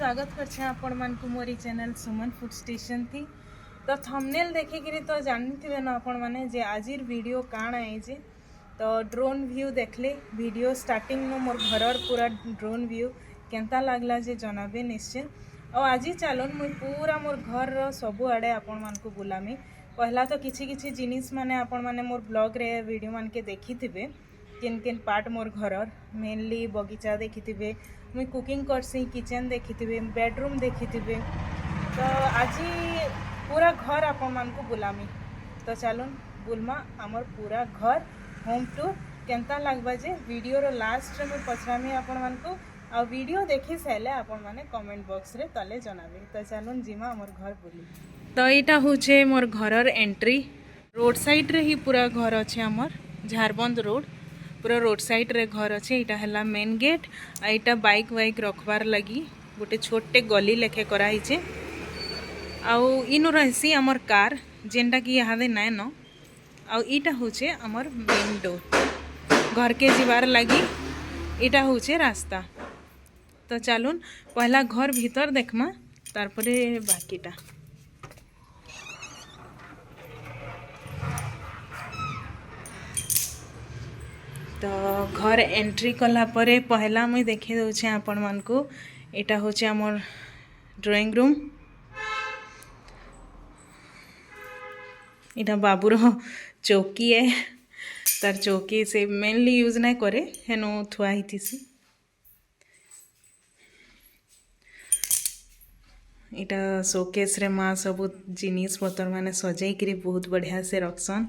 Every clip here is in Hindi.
स्वागत करछे आपण मानकु मोरी चैनल सुमन फूड स्टेशन थी। तो थंबनेल देखिकिरी तो जानिथिबे न आपण माने जे आजिर वीडियो काण है जे तो ड्रोन व्यू देखले वीडियो स्टार्टिंग नो मोर घरर पूरा ड्रोन व्यू केंता लागला जे जनाबे निश्चय। और आज चलन मुई पूरा मोर घर रो सबु आडे आपण मानकु बुलामी। पहला तो किछि किछि जिनिस माने आपण माने मोर ब्लॉग रे वीडियो मान के देखिथिबे केन केन पार्ट मोर घरर मेनली बगीचा देखिथिबे मुई कुकिंग करसी किचन देखिथिबे बेडरूम देखिथिबे। तो आज पूरा घर आपण मानकु बुलामी। तो चलन बुलमा आमर पूरा घर होम टूर केंता लागबा जे वीडियो रो लास्ट रे मुई पछरामी आपण मानकु आ वीडियो देखि सारे आपण माने कमेंट बॉक्स रे तले जनाबे। तो चलन जिमा आमर घर बुली। तो एटा होचे मोर घरर एंट्री रोड साइड रे ही पूरा घर अच्छे आमर झारबंद रोड पूरा रोड साइड रे घर अच्छे। यहाँ है मेन गेट आईटा बाइक वाइक रखबार लगी गोटे छोटे गली लेखे कराई आउ इनु रही आमर कार जेनटा कि यहाँ नाए न आउ इटा होचे आमर मेन डोर घर के जीवार लगी इटा होचे रास्ता। तो चलून पहला घर भीतर देखमा तारपरे बाकीटा। तो घर एंट्री कला परे पहला मुई देखे दउछे आपण मानकु एटा होचे हमर ड्राइंग रूम। इटा बाबूर चौकी है तार चौकी से मेनली यूज नहीं करे हेनो थुआ हिथिसी। इटा शोकेस रे माँ सब जिनिस पतर माने सजाई करी बहुत बढ़िया से रखसन।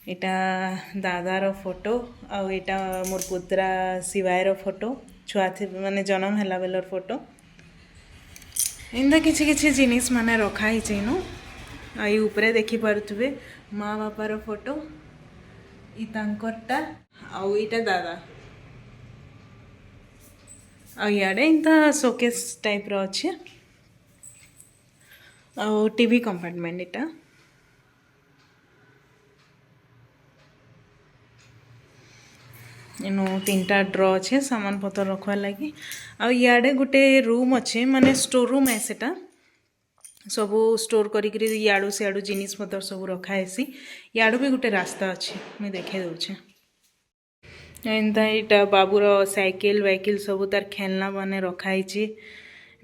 इटा दादार फोटो आउ इटा मोर पुत्रा शिवायर फोटो छुआ थे माने जन्म हैला बेलर फोटो इंदा किछि किछि जिनिस माने रखा ही चेनु। आई ऊपरे देखि पारुथबे माँ बापार फोटो इ तांकरटा आउ इटा दादा आउ याडे इंता शोकेस टाइप रो अछि आउ टीवी कंपार्टमेंट इटा इनो तीनटा ड्रॉ अच्छे सामान पतर रखवा लगी। आ याडे गोटे रूम अच्छे माने स्टोर रूम है सेटा सबू स्टोर करी याडू सियाडू जिनिस पतर सब रखा हेसी। याडू भी गोटे रास्ता अच्छे मैं देखे दूचे एंता इटा बाबूर साइकिल वाइकिल सब तार खेलना माने रखाई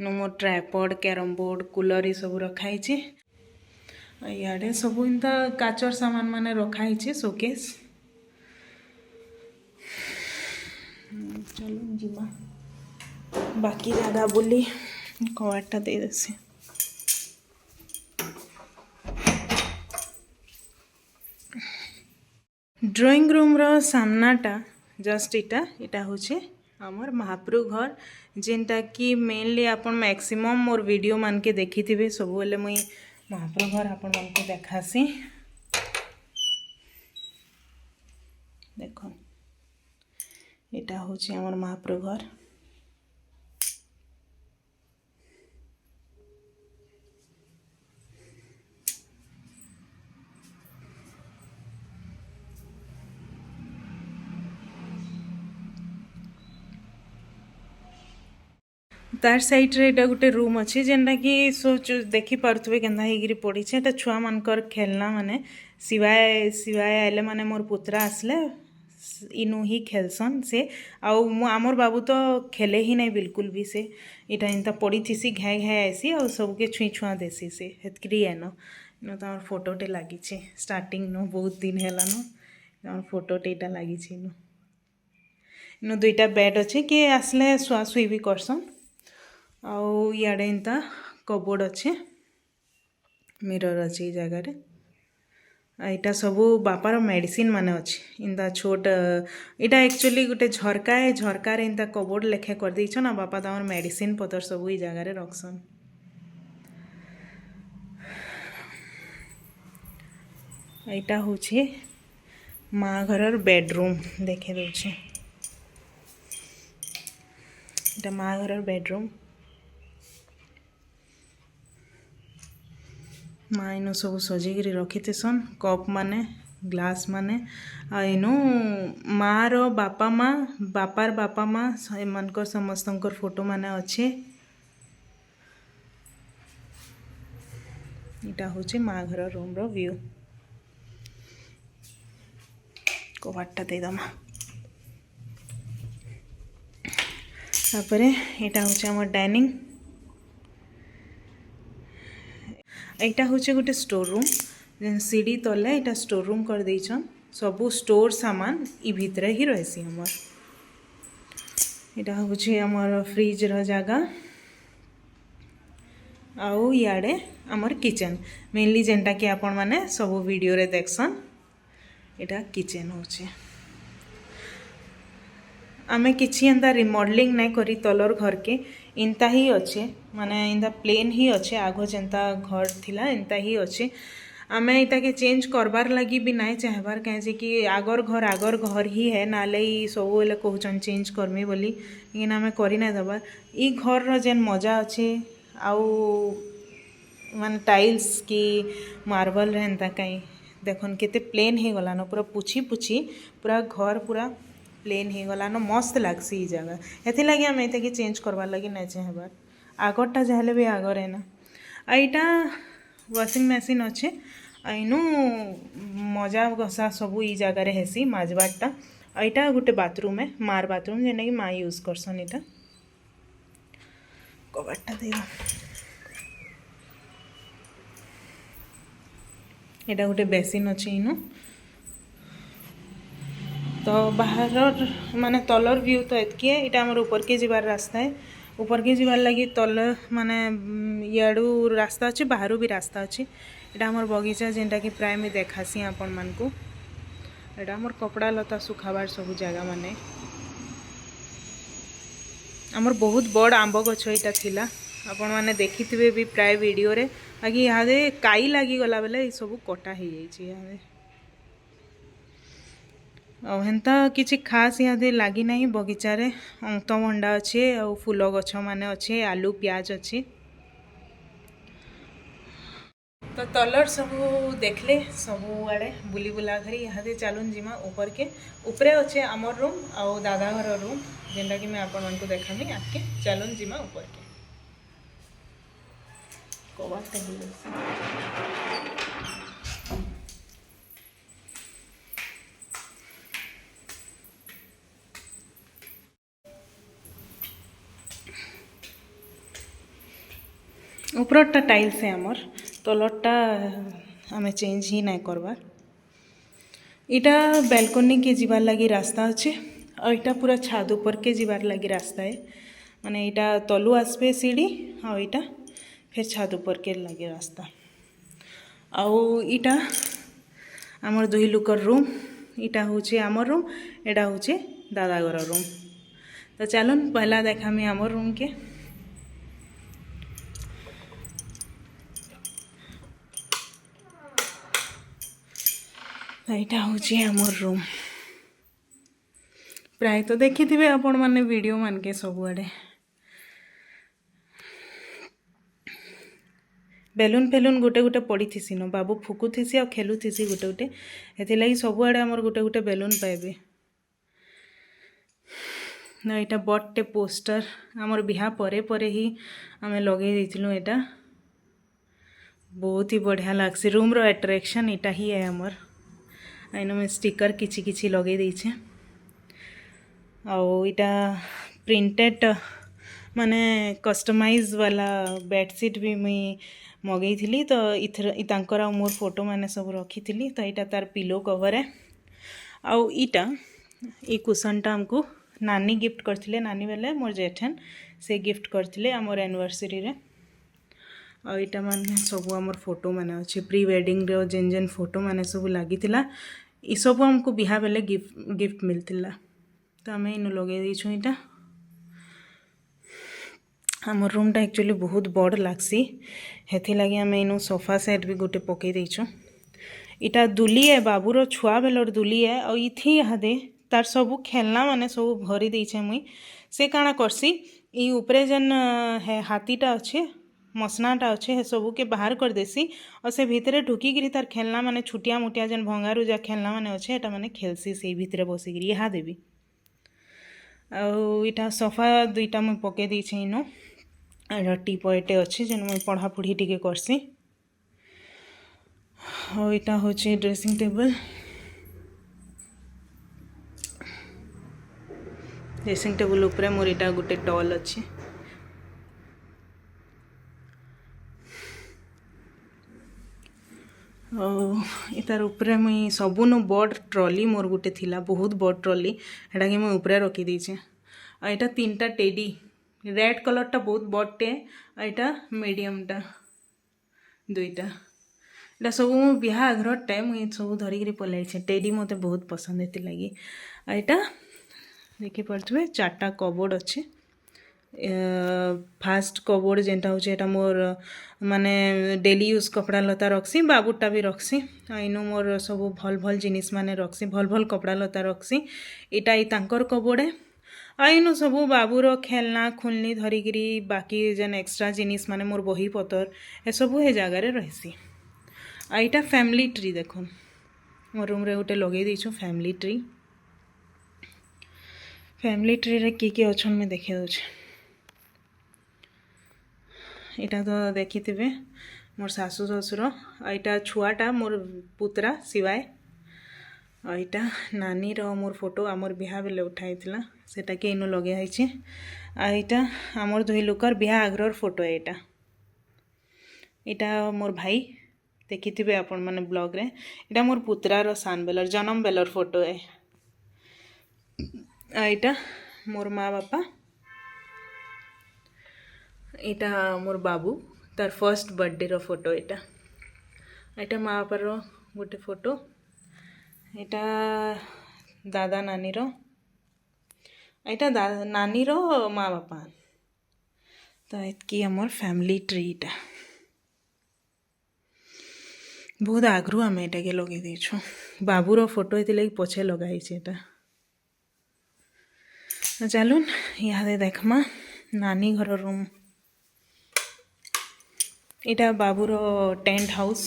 मोर ट्राइपॉड कैरम बोर्ड कूलर ये सब रखाई। याडे सब इंता काचर सामान माने रखाई शोकेस। चलो जीमा बाकी जगह बुली कवाटा दे देसी। ड्राइंग रूम रो सामनाटा जस्ट इटा होचे आमर महाप्रभु घर जेनटा कि मेनली आपन मैक्सिमम मोर वीडियो मान के देखी थे सब बेले मुई महाप्रभु घर आपन मान के देखासी। देखो इटा होचे आमर महाप्रभु घर। तार साइड रे एटा गोटे रूम अच्छे जेनटा कि सोच देखी पार्थुबे केंदा हेगिरी पड़ी छे। एटा छुआ मानकर खेलना माने शिवाय शिवाय आइले माने मोर पुत्रा आसले इनु ही खेलसन से आउ आमर बाबू तो खेले ही नहीं बिल्कुल भी से इटा इंता पड़ी थीसी घाए घाए आसी और सबके छुई छुआ देसी से हेतकरी एनो नो तमर फोटोटे लगी छे स्टार्टिंग नो बहुत दिन हैला नो तमर फोटोटे इटा लगी छे नो दुईटा बेड अच्छे कि आसले शुआ शुई भी करसन। आउ याडे इंता कबोर्ड अच्छे मिरर अच्छे जगह इटा सबू बापार मेडिसिन माने अच्छे इंता छोट इटा एक्चुअली गोटे झरका है झरकार इंता कबोर्ड लेखे कर दी ना बापा तमर मेडिसिन पतर सबू ई जगह रखसन। इटा होचे माँ घरर बेडरूम देखे दूचे इटा माँ घरर बेडरूम माँ इनो सब सजेगिरी रखीथेसन कप माने ग्लास माने आइनो माँ रो बापा माँ बापार बापा माँ एमानकर समस्तंकर फोटो माने अच्छे। इटा हूँ माँ घर रूम रो व्यू कबाटा देदमा तापरे यहाँ हूँ आम डाइनिंग यहाँ हूँ गोटे स्टोर रूम सीढ़ी तले यहाँ स्टोर रूम कर देछन सबू स्टोर सामान इ भितर ही रही आमर यहाँ हूँ आमर फ्रिज रो जगह आउ इे आमर किचन मेनली जेनटा कि आपण मैंने सब वीडियो रे देखसन यहाँ किचन होचे आमे किछि एंता रिमॉडलिंग नहीं करी तलर घर के इनता ही अच्छे माने इनता प्लेन ही अच्छे आगो जेंता घर थिला इनता ही अच्छे आमे इता के चेंज करबार लगी भी नहीं चाहबार कहे कि आगर घर ही है नाले सब बेले कहचन चेंज करमी बोली लेकिन आमे करी ना दबार ई घर रो जेन मजा अच्छे आउ मान टाइल्स की मार्बल एंता कहीं देखन केते प्लेन हो गला न पूरा पुछी पुछी पूरा घर पूरा प्लेन हो गला न मस्त लागसी ई जगह हेथि लगी हम एते के चेंज करबार लगी नहीं चाहबार आगरटा जहले भी आगर है ना आईटा वाशिंग मशीन अच्छे आइनु मजा घसा सब ई जगार हेसी माजबारटा आईटा गोटे बाथरूम है मार बाथरूम जेना कि माँ यूज करसन इटा कबाटा दे एटा गोटे बेसिन अच्छे इनु तो बाहर माने तलर व्यू तो एतकी है इटा हमर ऊपर के जीवार रास्ता है ऊपर के जीवार लगी तल माने याडू रास्ता अच्छे बाहर भी रास्ता अच्छे इटा हमर बगीचा जेनटा कि प्राय में देखासी आपण मानकू एटा हमर कपड़ा लता सुखाबार सब जगह माने हमर बहुत बड़ आंब गछ इटा थिला आपण माने देखिथिबे भी प्राय वीडियो रे बाकी यादे काई लागी गला बेले सब कटा हो जाइए हेन्ता किसी खास यादे लगी ना बगीचार अमृतभंडा अच्छे और फूल गछ मान अच्छे आलू प्याज अच्छे तो तलर सब देखले सब आड़े बुली बुला कर यहाँ चलून जीमा ऊपर के ऊपरे अच्छे आमर रूम और दादा घर रूम जेनटा कि मैं आपण मन को देखामी आके चलून जीमा ऊपर के कबाटा ऊपरटा टाइल्स है आमर तलरटा आमे चेंज ही नहीं करबार इटा बालकनी के जीवार लगी रास्ता अच्छे और इटा पूरा छाद ऊपर के जीवार लगी रास्ता है माने इटा तलु आसबे सीढ़ी और इटा फिर छाद ऊपर के लगे रास्ता आउ इटा आमर दुई लुकर रूम इटा होचे आमर रूम एटा होचे दादा घर रूम तो चलन पहला देखामी आमर रूम के यहाँ हूँ आमर रूम प्राय तो देखी थे आपण मैंने वीडियो मान के सबुआड़े बेलून फेलून गोटे गोटे पड़ी थी न बाबू फुकुथी और खेलुथी गोटे गोटे हेथिलागी सबुआड़े आमर गोटे गोटे बेलून पाइबे ना यहाँ बड़टे पोस्टर आमर बिहा परे परे ही आमे लगे देथिलु एटा बहुत ही बढ़िया लागसी रूम रो अट्रैक्शन इटा ही है आमर आइनो में स्टिकर किछि किछि लगे देछे और इटा प्रिंटेड माने कस्टमाइज वाला बेडशीट भी मुई मगई थी तो इथर मोर फोटो माने सब रखी थी तो यहाँ तार पिलो कवर है आउ इटा ये कुशनटा हमको नानी गिफ्ट करथिले नानी बेले मोर जेठन से गिफ्ट करथिले आमर एनिवर्सरी रे और इटा माने सब आमर फोटो माने अच्छे प्री वेडिंग रे जेन जेन फोटो माने सब लगी ये सब हमको बिहा बेले गिफ्ट मिलता तो आम इन लगे देछुं इटा आम रूमटा एक्चुअली बहुत बड़ लागसी हेथि लगी आम इन सोफा सेट भी गोटे पकई देछुं इटा दुली है बाबूर छुआ बेलर दुली है और इथि इहादे तार सब खेलना माने सब भरी देछे मुई से काना करसी ई ऊपरे जेन है हाथीटा अच्छे मसनाटा अच्छे हे सबू के बाहर कर देसी और से भितरे ढुकी तार खेलना माने छुटिया मुटिया जेन भंगा रुजा खेलना माने अच्छे एटा माने खेलसी से भितरे बसिकी यहाँ देवी आटा सोफा दुईटा मुई पकई देछे इनो टीपयटे अच्छे जेन मुई पढ़ापढ़ी टिके करसी ଆଉ ଏଇଟା ହେଉଛି ଡ୍ରେସିଂ ଟେବୁଲ୍। ଡ୍ରେସିଂ ଟେବୁଲ୍ ଉପରେ ମୋର ଏଇଟା ଗୋଟେ ଟଲ୍ ଅଛି। ଆଉ ଏତାର ଉପରେ ମୁଇଁ ସବୁନୁ ବଡ଼ ଟ୍ରଲି ମୋର ଗୋଟେ ଥିଲା, ବହୁତ ବଡ଼ ଟ୍ରଲି, ସେଟାକି ମୁଇଁ ଉପରେ ରଖିଦେଇଛେ। ଆଉ ଏଇଟା 3ଟା ଟେଡି, ରେଡ୍ କଲର୍ଟା ବହୁତ ବଡ଼ଟେ, ଆଉ ଏଇଟା ମିଡ଼ିୟମଟା 2ଟା। ଏଇଟା ସବୁ ମୋ ବିହା ଆଗ୍ରହଟେ ମୁଇଁ ସବୁ ଧରିକିରି ପଲେଇଛେ। ଟେଡି ମୋତେ ବହୁତ ପସନ୍ଦ ହେଥିଲାଗି। ଆଉ ଏଇଟା ଦେଖିପାରୁଥିବେ 4ଟା କବୋର୍ଡ଼ ଅଛି। फास्ट कबोर्ड जेनटा होचे एटा मोर माने डेली यूज कपड़ा लता रखसी, बाबूटा भी रखसी। इनु मोर सब भल भल जिनिस माने रखसी, भल भल कपड़ा लता रखसी। इटा ई तांकर कबोर्ड है। इनु सब बाबूर खेलना खुलनी धरिकिरी बाकी जेन एक्स्ट्रा जिनिस माने मोर बही पतर ए सब हे जगार रहसी। इटा फैमिली ट्री देखो मोर रूम रे गोटे लगे देछु फैमिली ट्री। फैमिली ट्री रे किए अच्छन में देखे दौचे। इटा तो देखिथिबे मोर सासू ससुर, इटा छुआटा मोर पुतरा शिवाय। इटा नानी रो मोर फोटो आमर बिहा बेले उठाइथिला, सेटा के इनु लगे आइछि। इटा आमर दुई लोकर बिहा आग्रहर फोटो है। इटा मोर भाई देखिथिबे आपण माने ब्लॉग रे। इटा मोर पुतरा रो सान बेलर जन्म बेलर फोटो है। इटा मोर माँ बापा। इटा मोर बाबू तार फर्स्ट बर्थडे रो फोटो। इटा माँ बापा रो गोटे फोटो। इटा दादा नानी रो। इटा नानी रो माँ बापा। तो इतकी हमर फैमिली ट्री। इटा बहुत आगरू आम एटा के लगे देछु। बाबू रो फोटो इतले पछे लगाई छे। एटा चलून इहादे देखमा नानी घर रूम। इटा बाबूर टेंट हाउस,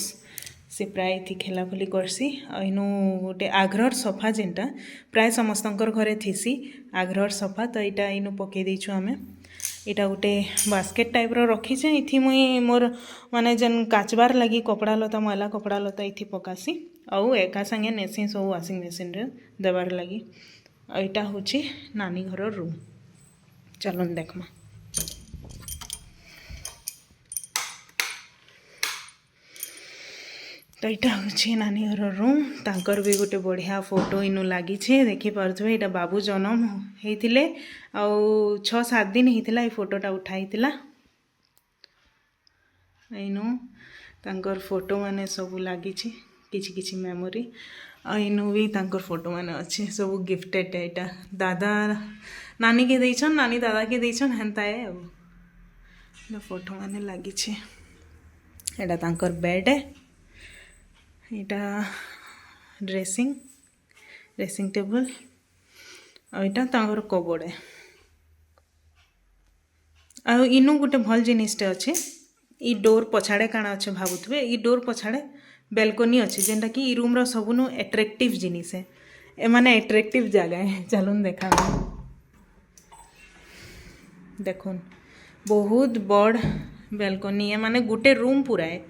से प्राय थी खेलाखोली करसी। इनु गोटे आग्रहर सोफा जेनटा प्राय समस्तंकर घरे थीसी आग्रहर सोफा। तो इटा इनु पके देछु आमे। इटा गोटे बास्केट टाइप रो रखीछे। इथि मुई मोर माने जेन काचबार लगी कपड़ा लता मैला कपड़ा लता इथि पकासी। आउ एका संगे नेसी सब वाशिंग मशीन रे देवार लगी। इटा होची नानी घर रूम। चलन देखमा। तो यहाँ हूँ नानी घर रूम। तांकर भी गोटे बढ़िया फोटो इनु लगी देखी पारे। यहाँ बाबू जन्म होते 6-7 दिन होता ये फोटोटा उठाई। इनु तांकर फोटो माने सब लगी किछि किछि मेमोरी। इनु भी तांकर फोटो माने अच्छे सब गिफ्टेड। यहाँ दादा नानी के देछन, नानी दादा के देछन हेन्ता है फोटो माने लगी। यहाँ तांकर बेड है। यहाँ ड्रेसिंग टेबल। यहाँ तांकर कबोर्ड है। इनु गोटे भल जिनिसटे अच्छे। ई डोर पछाड़े काना अच्छे भावुथे। ई डोर पछाड़े बेलकोनी अच्छे जेनटा कि रूम रो सबुनु एट्रैक्टिव जिनिस है। ए माने एट्रैक्टिव जगह है। चलून देखा देखुन बहुत बड़ बेलकोनी है। माने गोटे रूम पूरा है।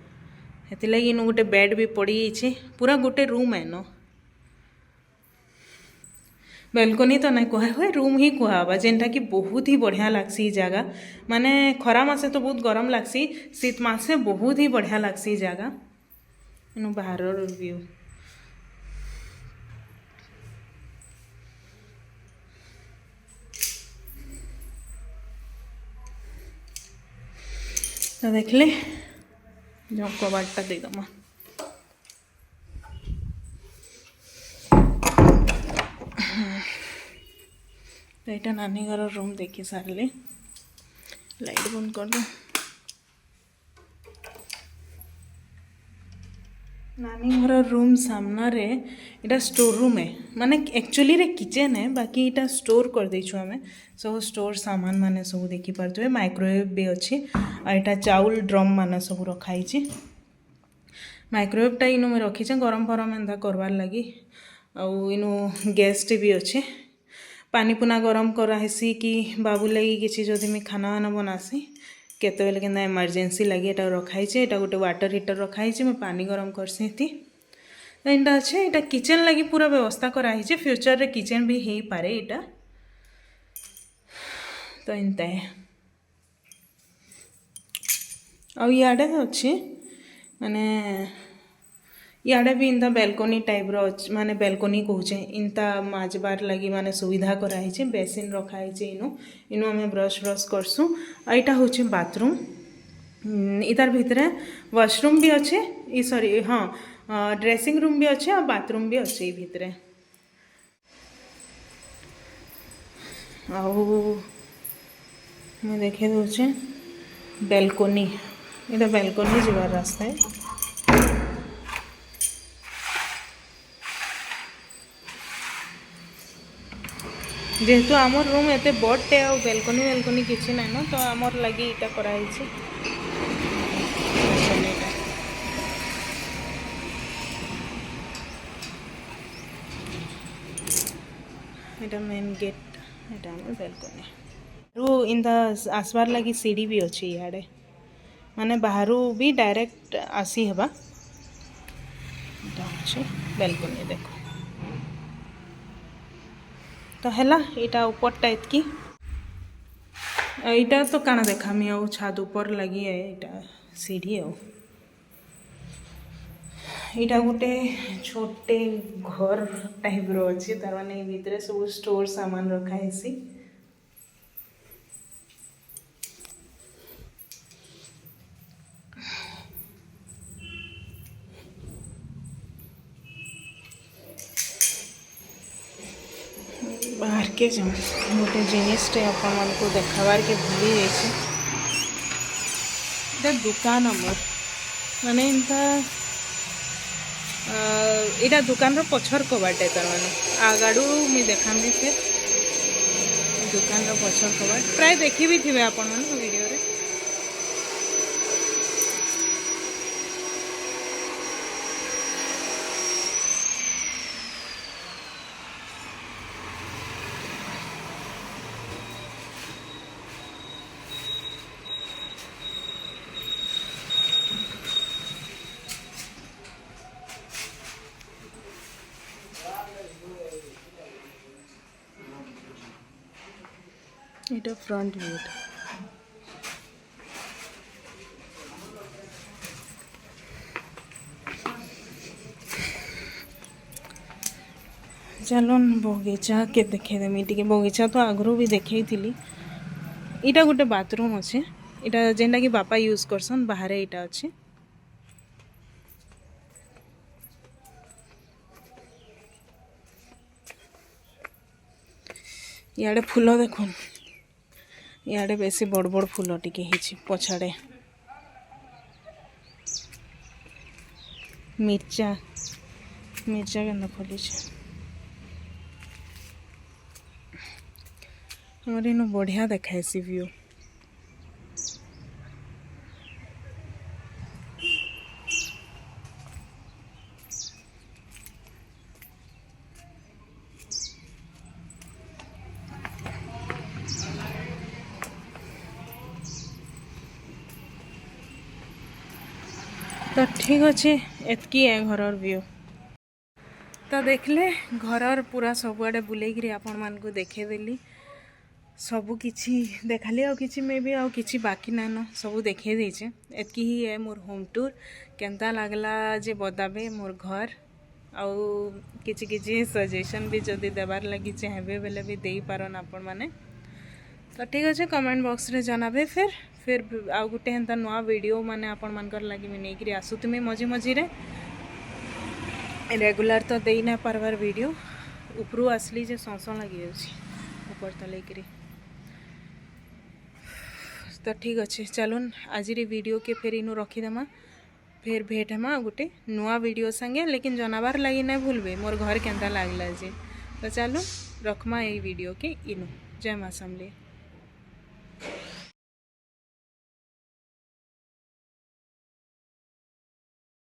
हेति लगी इनु गोटे बेड भी पड़ी जाइए। पूरा गोटे रूम है न। बेलकोनी तो नहीं कह हुए, रूम ही कहवा जेनटा कि बहुत ही बढ़िया लगसी जगह। माने खरा मासे तो बहुत गरम लगसी, शीत मासे बहुत ही बढ़िया लगसी जगह। इनु बाहर व्यू तो देख ले जो कबाटा दे दमा। तो यहाँ नानी घर रूम देखी सारे। लाइट बंद कर दो। नानी घर रूम सामना रे इटा स्टोर रूम है। माने एक्चुअली रे किचन है, बाकी इटा स्टोर कर देछु हमें सब स्टोर सामान माने सब देखि पारथुए। माइक्रोवेव भी अच्छी। इटा चाउल ड्रम माने सब रखाई छी। माइक्रोवेवटा इनु में रखी गरम फरम एंता करवार लगी। आउ इनु गैस टी भी अच्छे। पानी पुना गरम करासी कि बाबू लगी किसी जदि मैं खाना वाना बनासी केतेबेले केना इमरजेंसी लगी एटा रखाई छे एटा गोटे वाटर हीटर रखाई छे मैं पानी गरम करसी थी एंटा अच्छे एटा किचन लगी पूरा व्यवस्था कराई छे फ्यूचर रे किचन भी हेई पारे एटा तो एंता है आ इयाडे अच्छे माने इयाडे भी इंता बेलकोनी टाइप रो माने बेलकोनी कहूचे इंता माजबार लगी माने सुविधा कराई छे बेसिन रखाई छे इनु हमें ब्रश करसु आइटा होचे बाथरूम इतार भितरे वॉशरूम भी अच्छे ई सॉरी हाँ ड्रेसिंग रूम भी अच्छे और बाथरूम भी अच्छे भितरे आउ मैं देखे दूचे बेलकोनी इधर बेलकोनी जीवार रास्ता है जेहेतु आमर रूम एते बड़टे आ बेलकोनी वेलकोनी किसी ना न तो आमर लगी इटा कराई छे इटा मेन गेट इटा आमर बेलकोनी रू इंदा आसबार लगी सीढ़ी भी अच्छी इयाडे माने बाहरु भी डायरेक्ट आसी हेबा इटा अच्छे बेलकोनी देखो तो हैला इटा ऊपरटा एतकी इटा तो काना देखामी आ छाद ऊपर लगी है इटा सीढ़ी आ इटा गोटे छोटे घर टाइप रो अच्छे तार माने भीतर सब स्टोर सामान रखा है बाहर के जो गोटे जिनिसटे आपण को देखाबार के भूली जाइए दुकान आमर माने इनका इटा दुकान रो पछर कबाट है तार माने आगाड़ू मुई देखामी फिर दुकान रो पछर कबाट प्राय देखी भी थिबे आपण मन वीडियो रे इटा फ्रंट व्यू चलो बगीचा के देखेदेमी टी बगीचा तो आगु भी देखी थी इटा गोटे बाथरूम अच्छे इटा जेनटा कि बापा यूज करसन बाहर इटा अच्छे इयाड़े फूल देखो इयाड़े बेसी बड़ बड़ फूल टिके हिची पछाड़े मिर्चा मिर्चा केन्दा फली हमारे इन बढ़िया देखाए सी व्यू तो ठीक अच्छे एतकी है घरर व्यू तो देखले घरर पूरा सबुआड़े बुलेकिरी आपण मान को देखेदेली सबू किछि देखाली आ किछि मे भी आ किछि बाकी नान सबू देखे देछे एतकी ही है मोर होम टूर केनता लागला जे बताबे मोर घर आउ किछि किछि सजेशन भी जदि देबार लगी चाहेबे बेले भी देई पारन आपण माने तो ठीक अच्छे कमेंट बॉक्स रे जनाबे फिर आउ गुटे हेन्ता नुआ वीडियो माने आपण मानकर लगी मैं नहीं आसुतमी मझी मझीरे रेगुलर तो देई ना पारबार वीडियो उपरू आसली जे सौसो लगी जाउछि ऊपर तले करी तो ठीक अच्छे चलून आज वीडियो के फिर इनु रखीदेमा फिर भेट हेमा गोटे नुआ वीडियो संगे लेकिन जनाबार लगी ना भूलबे मोर घर केन्ता लागला जे तो चलो रखमा ये वीडियो के इनु जय माँ समले।